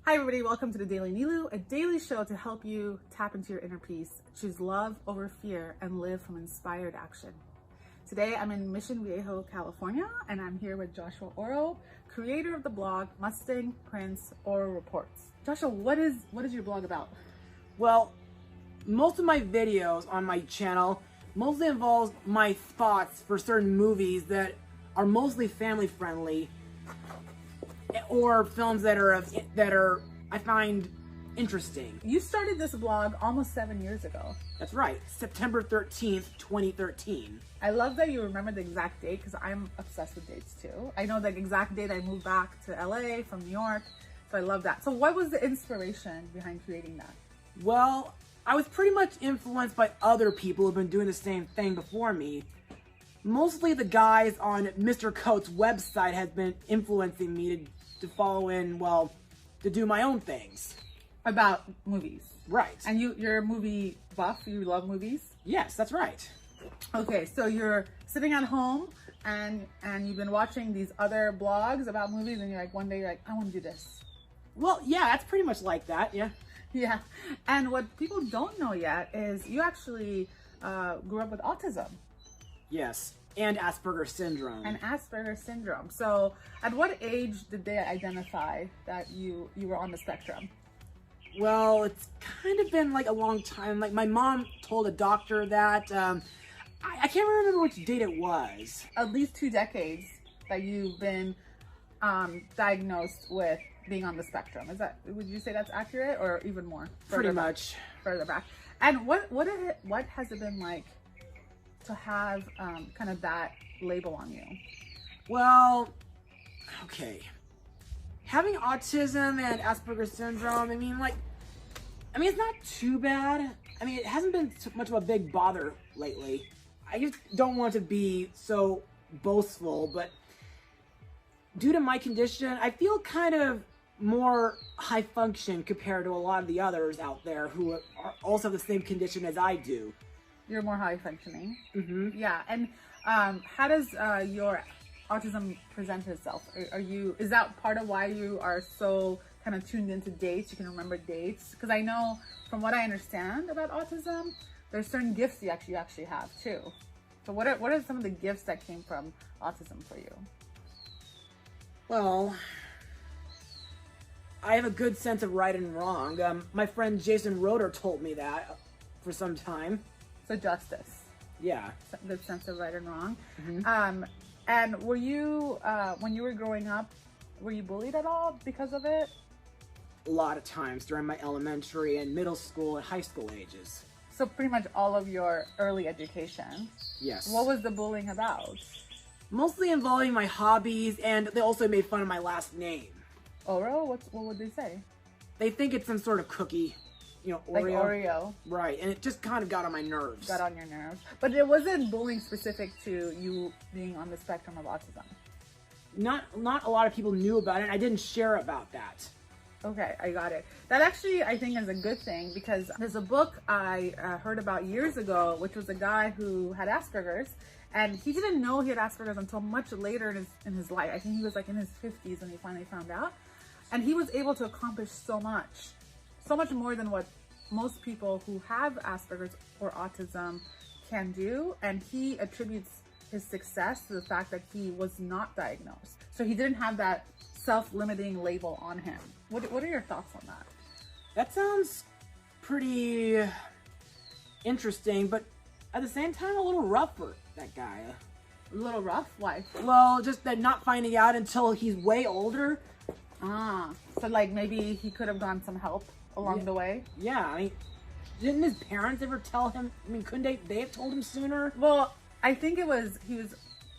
Hi everybody, welcome to the Daily Neloo, a daily show to help you tap into your inner peace, choose love over fear, and live from inspired action. Today I'm in Mission Viejo, California, and I'm here with Joshua Orro, creator of the blog Mustang Prince Orro Reports. Joshua, what is your blog about? Well, most of my videos on my channel mostly involves my thoughts for certain movies that are mostly family friendly, or films that are I find interesting. You started this blog almost 7 years ago. That's right, September 13th, 2013. I love that you remember the exact date because I'm obsessed with dates too. I know the exact date I moved back to LA from New York, so I love that. So what was the inspiration behind creating that? Well, I was pretty much influenced by other people who've been doing the same thing before me. Mostly the guys on Mr. Coates' website has been influencing me to follow in, well, to do my own things. About movies. Right. And you're a movie buff, you love movies? Yes, that's right. Okay, so you're sitting at home and you've been watching these other blogs about movies and you're like, one day you're like, I want to do this. Well, yeah, that's pretty much like that, yeah. Yeah, and what people don't know yet is you actually grew up with autism. Yes, and Asperger Syndrome. And Asperger Syndrome. So at what age did they identify that you were on the spectrum? Well, it's kind of been like a long time. Like my mom told a doctor that, I can't remember which date it was. At least 2 decades that you've been diagnosed with being on the spectrum. Would you say that's accurate, or even more? Pretty much. Further back. And what has it been like to have kind of that label on you? Well, okay. Having autism and Asperger Syndrome, I mean, it's not too bad. I mean, it hasn't been too much of a big bother lately. I just don't want to be so boastful, but due to my condition, I feel kind of more high function compared to a lot of the others out there who also have the same condition as I do. You're more high functioning. Mm-hmm. Yeah, and how does your autism present itself? Is that part of why you are so kind of tuned into dates? You can remember dates? Because I know from what I understand about autism, there's certain gifts you actually have too. So what are some of the gifts that came from autism for you? Well, I have a good sense of right and wrong. My friend Jason Roeder told me that for some time. So justice. Yeah. Good sense of right and wrong. Mm-hmm. And were you, when you were growing up, were you bullied at all because of it? A lot of times during my elementary and middle school and high school ages. So pretty much all of your early education. Yes. What was the bullying about? Mostly involving my hobbies, and they also made fun of my last name. Orro? What would they say? They think it's some sort of cookie. You know, Oreo. Like Oreo. Right, and it just kind of got on my nerves. Got on your nerves. But it wasn't bullying specific to you being on the spectrum of autism. Not a lot of people knew about it, and I didn't share about that. Okay, I got it. That actually, I think, is a good thing because there's a book I heard about years ago, which was a guy who had Asperger's, and he didn't know he had Asperger's until much later in his life. I think he was like in his 50s when he finally found out. And he was able to accomplish so much more than what most people who have Asperger's or autism can do. And he attributes his success to the fact that he was not diagnosed. So he didn't have that self-limiting label on him. What are your thoughts on that? That sounds pretty interesting, but at the same time a little rough for that guy. A little rough? Why? Well, just that not finding out until he's way older. So like maybe he could have gotten some help along the way? Yeah, I mean, didn't his parents ever tell him? I mean, couldn't they have told him sooner? Well, I think he was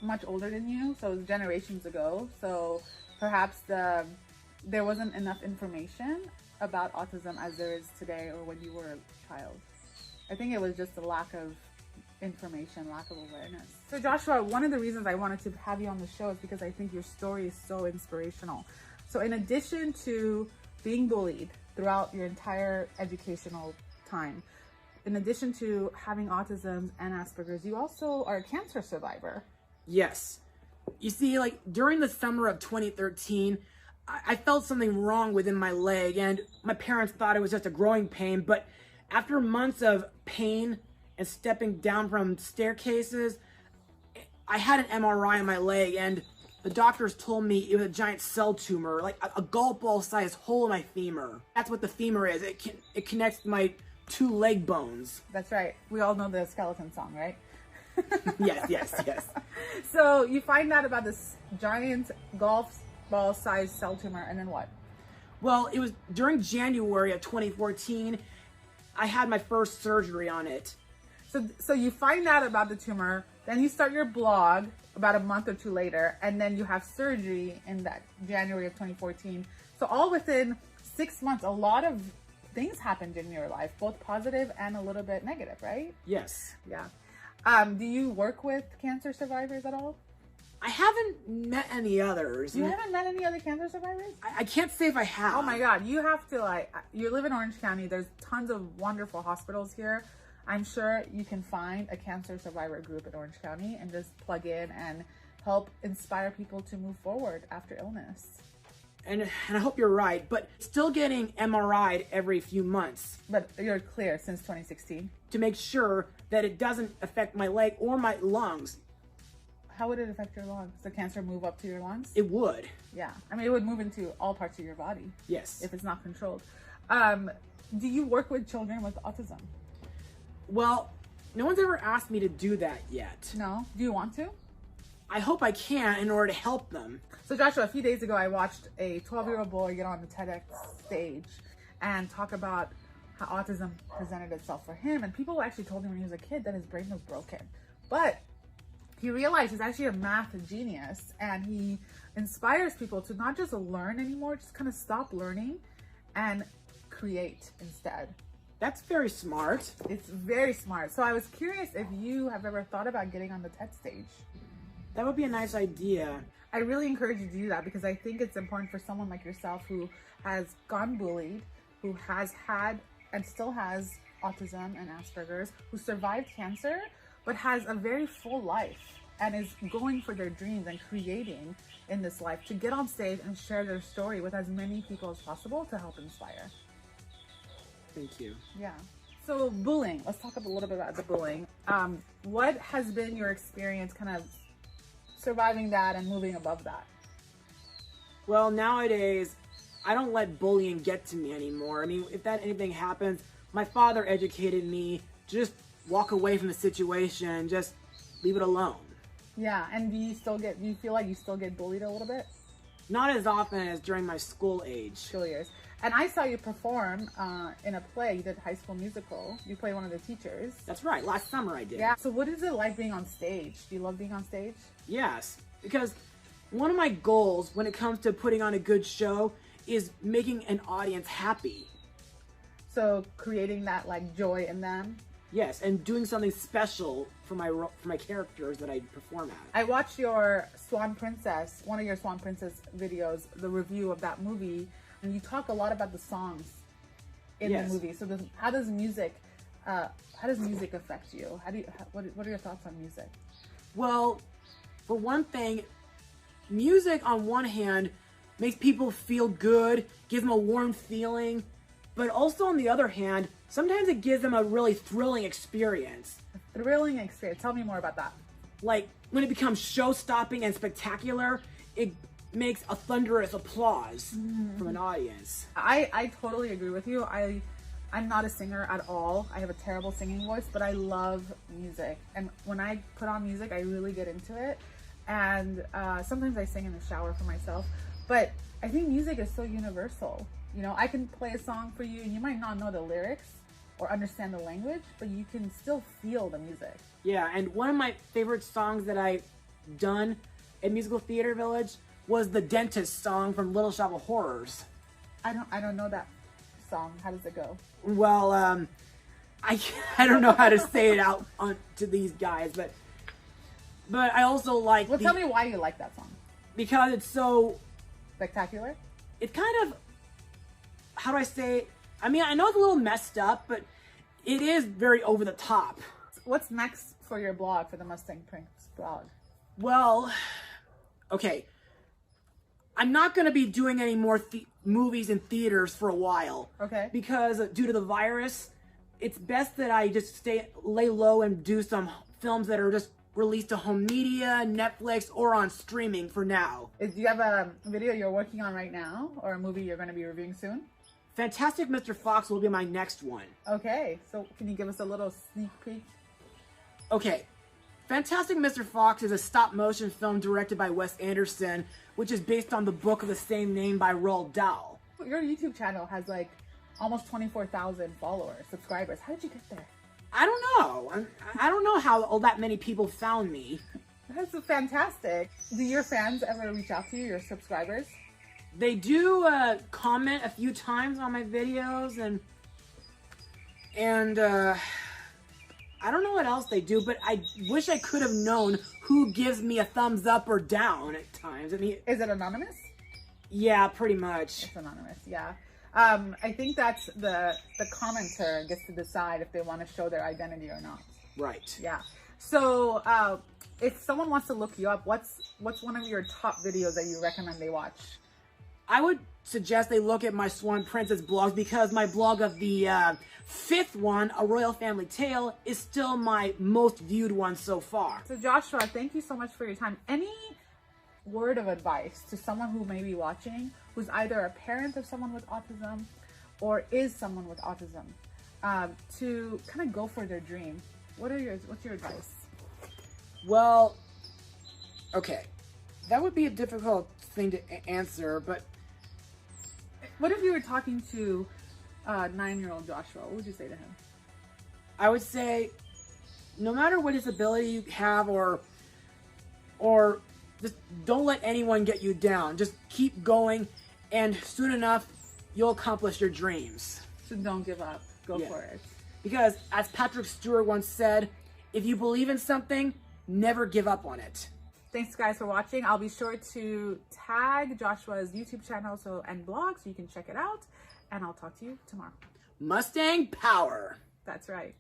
much older than you, so it was generations ago. So perhaps there wasn't enough information about autism as there is today or when you were a child. I think it was just a lack of information, lack of awareness. So Joshua, one of the reasons I wanted to have you on the show is because I think your story is so inspirational. So in addition to being bullied throughout your entire educational time, in addition to having autism and Asperger's, you also are a cancer survivor. Yes. You see, like during the summer of 2013, I felt something wrong within my leg, and my parents thought it was just a growing pain, but after months of pain and stepping down from staircases, I had an MRI on my leg, and the doctors told me it was a giant cell tumor, like a golf ball sized hole in my femur. That's what the femur is. It connects my two leg bones. That's right. We all know the skeleton song, right? Yes. So you find out about this giant golf ball sized cell tumor, and then what? Well, it was during January of 2014, I had my first surgery on it. So you find out about the tumor, then you start your blog about a month or two later, and then you have surgery in that January of 2014. So all within 6 months, a lot of things happened in your life, both positive and a little bit negative, right? Yes. Yeah. Do you work with cancer survivors at all? I haven't met any others. You haven't met any other cancer survivors? I can't say if I have. Oh my God, you have to you live in Orange County. There's tons of wonderful hospitals here. I'm sure you can find a cancer survivor group in Orange County and just plug in and help inspire people to move forward after illness. And I hope you're right, but still getting MRI'd every few months. But you're clear since 2016? To make sure that it doesn't affect my leg or my lungs. How would it affect your lungs? Does the cancer move up to your lungs? It would. Yeah. I mean, it would move into all parts of your body. Yes. If it's not controlled. Do you work with children with autism? Well, no one's ever asked me to do that yet. No? Do you want to? I hope I can in order to help them. So Joshua, a few days ago, I watched a 12-year-old boy get on the TEDx stage and talk about how autism presented itself for him. And people actually told him when he was a kid that his brain was broken. But he realized he's actually a math genius, and he inspires people to not just learn anymore, just kind of stop learning and create instead. That's very smart. It's very smart. So I was curious if you have ever thought about getting on the TED stage. That would be a nice idea. I really encourage you to do that because I think it's important for someone like yourself who has gone bullied, who has had and still has autism and Asperger's, who survived cancer, but has a very full life and is going for their dreams and creating in this life, to get on stage and share their story with as many people as possible to help inspire. Thank you. Yeah. So bullying, let's talk a little bit about the bullying. What has been your experience kind of surviving that and moving above that? Well, nowadays, I don't let bullying get to me anymore. I mean, if anything happens, my father educated me, just walk away from the situation, just leave it alone. Yeah, and do you feel like you still get bullied a little bit? Not as often as during my school age. School years. And I saw you perform in a play. You did High School Musical. You played one of the teachers. That's right. Last summer I did. Yeah. So what is it like being on stage? Do you love being on stage? Yes, because one of my goals when it comes to putting on a good show is making an audience happy. So creating that like joy in them. Yes, and doing something special for my characters that I perform at. I watched your Swan Princess, one of your Swan Princess videos, the review of that movie, and you talk a lot about the songs in the movie. So how does music affect you? What are your thoughts on music? Well, for one thing, music on one hand makes people feel good, gives them a warm feeling, but also on the other hand, sometimes it gives them a really thrilling experience. A thrilling experience. Tell me more about that. Like when it becomes show-stopping and spectacular, it makes a thunderous applause from an audience. I totally agree with you. I'm not a singer at all. I have a terrible singing voice, but I love music. And when I put on music, I really get into it. And sometimes I sing in the shower for myself. But I think music is so universal. You know, I can play a song for you and you might not know the lyrics or understand the language, but you can still feel the music. Yeah, and one of my favorite songs that I've done at Musical Theater Village was the Dentist song from Little Shop of Horrors. I don't know that song. How does it go? Well, I don't know how to say it out to these guys, but I also like. Well, tell me why you like that song. Because it's so spectacular. It's kind of, how do I say it? I mean, I know it's a little messed up, but it is very over the top. What's next for your blog, for the Mustang Prince blog? Well, okay. I'm not going to be doing any more movies in theaters for a while. Okay. Because due to the virus, it's best that I just lay low and do some films that are just released to home media, Netflix, or on streaming for now. Do you have a video you're working on right now, or a movie you're going to be reviewing soon? Fantastic Mr. Fox will be my next one. Okay, so can you give us a little sneak peek? Okay. Fantastic Mr. Fox is a stop-motion film directed by Wes Anderson, which is based on the book of the same name by Roald Dahl. Your YouTube channel has like almost 24,000 followers, subscribers. How did you get there? I don't know. I don't know how all that many people found me. That's fantastic. Do your fans ever reach out to you, your subscribers? They do comment a few times on my videos, and I don't know what else they do, but I wish I could have known who gives me a thumbs up or down at times. I mean, is it anonymous? Yeah, pretty much. It's anonymous, yeah. I think that's the commenter gets to decide if they want to show their identity or not. Right. Yeah. So if someone wants to look you up, what's one of your top videos that you recommend they watch? I would suggest they look at my Swan Princess blog, because my blog of the 5th one, A Royal Family Tale, is still my most viewed one so far. So Joshua, thank you so much for your time. Any word of advice to someone who may be watching, who's either a parent of someone with autism or is someone with autism, to kind of go for their dream? What's your advice? Well, okay, that would be a difficult thing to answer, but what if you were talking to 9-year-old Joshua? What would you say to him? I would say, no matter what disability you have, or just don't let anyone get you down. Just keep going, and soon enough, you'll accomplish your dreams. So don't give up. Go for it. Because, as Patrick Stewart once said, if you believe in something, never give up on it. Thanks, guys, for watching. I'll be sure to tag Joshua's YouTube channel and blog so you can check it out. And I'll talk to you tomorrow. Mustang power. That's right.